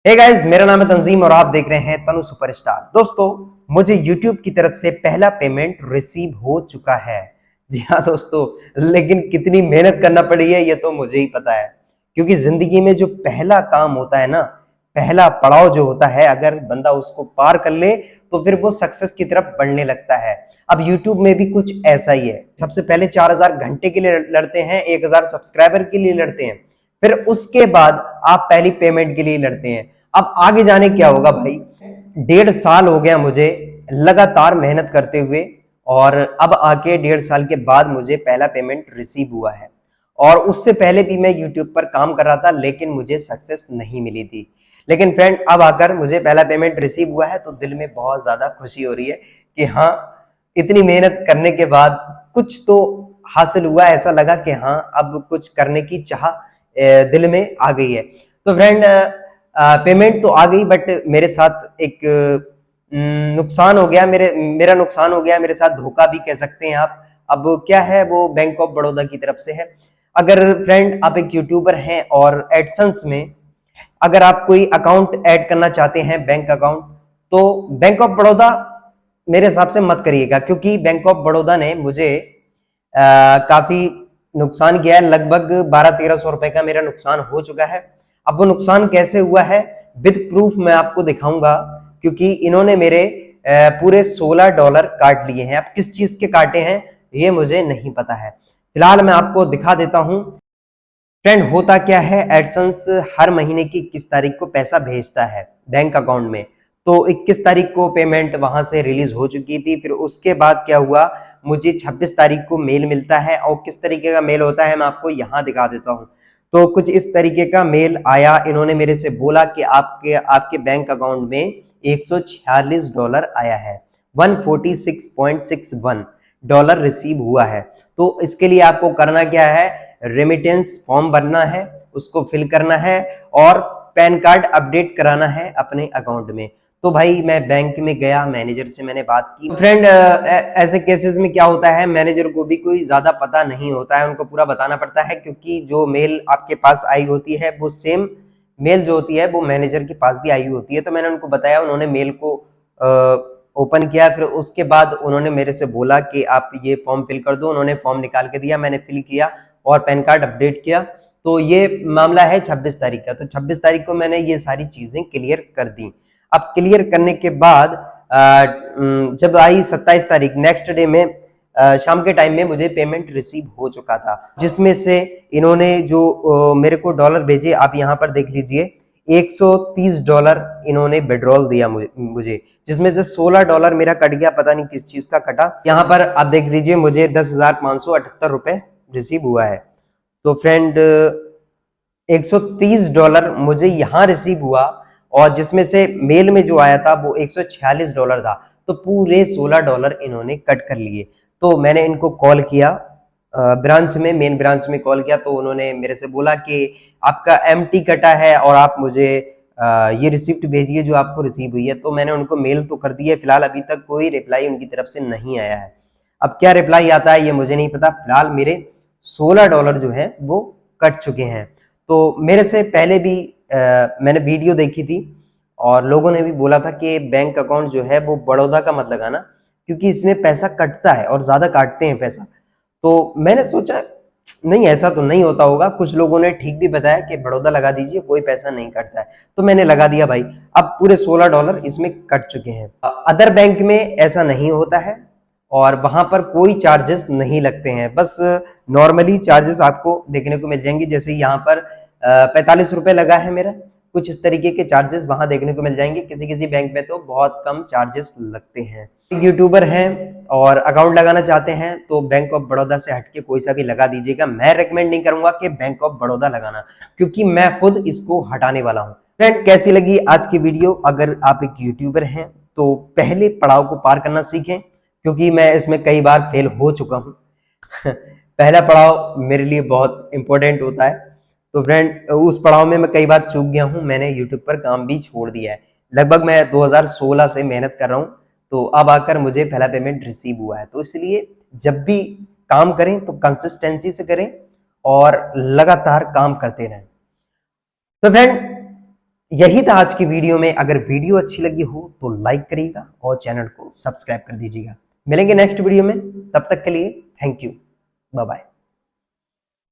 Hey guys, मेरा नाम है तंजीम और आप देख रहे हैं तनु सुपरस्टार। दोस्तों, मुझे YouTube की तरफ से पहला पेमेंट रिसीव हो चुका है। जी हाँ दोस्तों, लेकिन कितनी मेहनत करना पड़ी है ये तो मुझे ही पता है। क्योंकि जिंदगी में जो पहला काम होता है ना, पहला पड़ाव जो होता है, अगर बंदा उसको पार कर ले तो फिर वो सक्सेस की तरफ बढ़ने लगता है। अब YouTube में भी कुछ ऐसा ही है। सबसे पहले 4000 घंटे के लिए लड़ते हैं, 1000 सब्सक्राइबर के लिए लड़ते हैं, फिर उसके बाद आप पहली पेमेंट के लिए लड़ते हैं। अब आगे जाने क्या होगा भाई। 1.5 साल हो गया मुझे लगातार मेहनत करते हुए, और अब आके 1.5 साल के बाद मुझे पहला पेमेंट रिसीव हुआ है। और उससे पहले भी मैं यूट्यूब पर काम कर रहा था, लेकिन मुझे सक्सेस नहीं मिली थी। लेकिन फ्रेंड, अब आकर मुझे पहला पेमेंट रिसीव हुआ है तो दिल में बहुत ज्यादा खुशी हो रही है कि हाँ, इतनी मेहनत करने के बाद कुछ तो हासिल हुआ। ऐसा लगा कि हाँ, अब कुछ करने की चाह दिल में आ गई है। तो फ्रेंड, पेमेंट तो आ गई, बट मेरे साथ एक नुकसान हो गया। मेरा नुकसान हो गया, मेरे साथ धोखा भी कह सकते हैं आप। अब क्या है, वो बैंक ऑफ बड़ौदा की तरफ से है। अगर फ्रेंड आप एक यूट्यूबर हैं और एडसेंस में अगर आप कोई अकाउंट ऐड करना चाहते हैं, बैंक अकाउंट, तो बैंक ऑफ बड़ौदा मेरे हिसाब से मत करिएगा। क्योंकि बैंक ऑफ बड़ौदा ने मुझे काफी नुकसान किया है। लगभग 1200-1300 रुपए का मेरा नुकसान हो चुका है। अब वो नुकसान कैसे हुआ है, विद प्रूफ मैं आपको दिखाऊंगा। क्योंकि इन्होंने मेरे पूरे $16 काट लिए हैं। अब किस चीज के काटे हैं ये मुझे नहीं पता है। फिलहाल मैं आपको दिखा देता हूं। फ्रेंड, होता क्या है, एडसेंस हर महीने की 21 तारीख को पैसा भेजता है बैंक अकाउंट में। तो 21 तारीख को पेमेंट वहां से रिलीज हो चुकी थी। फिर उसके बाद क्या हुआ, मुझे 26 तारीख को मेल मिलता है। और किस तरीके का मेल होता है मैं आपको यहाँ दिखा देता हूँ। तो कुछ इस तरीके का मेल आया। इन्होंने मेरे से बोला कि आपके आपके बैंक अकाउंट में $146 आया है। $146.61 रिसीव हुआ है। तो इसके लिए आपको करना क्या है, रेमिटेंस फॉर्म भरना है, उसको फिल करना है, और पैन कार्ड अपडेट कराना है अपने अकाउंट में। तो भाई मैं बैंक में गया, मैनेजर से मैंने बात की। फ्रेंड, ऐसे केसेस में क्या होता है, मैनेजर को भी कोई ज्यादा पता नहीं होता है, उनको पूरा बताना पड़ता है। क्योंकि जो मेल आपके पास आई होती है वो सेम मेल जो होती है वो मैनेजर के पास भी आई होती है। तो मैंने उनको बताया, उन्होंने मेल को ओपन किया। फिर उसके बाद उन्होंने मेरे से बोला कि आप ये फॉर्म फिल कर दो। उन्होंने फॉर्म निकाल के दिया, मैंने फिल किया और पैन कार्ड अपडेट किया। तो ये मामला है 26 तारीख का। तो 26 तारीख को मैंने ये सारी चीजें क्लियर कर दी। अब क्लियर करने के बाद जब आई 27 तारीख, नेक्स्ट डे में शाम के टाइम में मुझे पेमेंट रिसीव हो चुका था। जिसमें से इन्होंने जो मेरे को डॉलर भेजे, आप यहाँ पर देख लीजिए, $130 इन्होंने विड्रॉल दिया मुझे, जिसमें से $16 मेरा कट गया, पता नहीं किस चीज का कटा। यहाँ पर आप देख लीजिए, मुझे $10,578 रिसीव हुआ है। तो फ्रेंड, $130 मुझे यहाँ रिसीव हुआ, और जिसमें से मेल में जो आया था वो $146 था। तो पूरे $16 इन्होंने कट कर लिए। तो मैंने इनको कॉल किया, ब्रांच में, मेन ब्रांच में कॉल किया। तो उन्होंने मेरे से बोला कि आपका एमटी कटा है और आप मुझे ये रिसिप्ट भेजिए जो आपको रिसीव हुई है। तो मैंने उनको मेल तो कर दिया। फिलहाल अभी तक कोई रिप्लाई उनकी तरफ से नहीं आया है। अब क्या रिप्लाई आता है ये मुझे नहीं पता। फिलहाल मेरे $16 जो है वो कट चुके हैं। तो मेरे से पहले भी मैंने वीडियो देखी थी, और लोगों ने भी बोला था कि बैंक अकाउंट जो है वो बड़ौदा का मत लगाना, क्योंकि इसमें पैसा कटता है और ज्यादा काटते हैं पैसा। तो मैंने सोचा नहीं, ऐसा तो नहीं होता होगा। कुछ लोगों ने ठीक भी बताया कि बड़ौदा लगा दीजिए, कोई पैसा नहीं कटता है। तो मैंने लगा दिया भाई। अब पूरे $16 इसमें कट चुके हैं। अदर बैंक में ऐसा नहीं होता है, और वहां पर कोई चार्जेस नहीं लगते हैं। बस नॉर्मली चार्जेस आपको देखने को मिल जाएंगे। जैसे यहाँ पर 45 रुपए लगा है मेरा, कुछ इस तरीके के चार्जेस वहां देखने को मिल जाएंगे। किसी किसी बैंक में तो बहुत कम चार्जेस लगते हैं। यूट्यूबर हैं और अकाउंट लगाना चाहते हैं तो बैंक ऑफ बड़ौदा से हटके कोई सा भी लगा दीजिएगा। मैं रेकमेंड नहीं करूंगा कि बैंक ऑफ बड़ौदा लगाना, क्योंकि मैं खुद इसको हटाने वाला हूं। फ्रेंड, कैसी लगी आज की वीडियो? अगर आप एक यूट्यूबर हैं तो पहले पड़ाव को पार करना सीखें, क्योंकि मैं इसमें कई बार फेल हो चुका हूं। पहला पड़ाव मेरे लिए बहुत इंपॉर्टेंट होता है। तो फ्रेंड, उस पड़ाव में मैं कई बार चूक गया हूं। मैंने यूट्यूब पर काम भी छोड़ दिया है। लगभग मैं 2016 से मेहनत कर रहा हूं, तो अब आकर मुझे पहला पेमेंट रिसीव हुआ है। तो इसलिए जब भी काम करें तो कंसिस्टेंसी से करें और लगातार काम करते रहें। तो फ्रेंड, यही था आज की वीडियो में। अगर वीडियो अच्छी लगी हो तो लाइक करिएगा और चैनल को सब्सक्राइब कर दीजिएगा। मिलेंगे नेक्स्ट वीडियो में, तब तक के लिए थैंक यू, बाय बाय।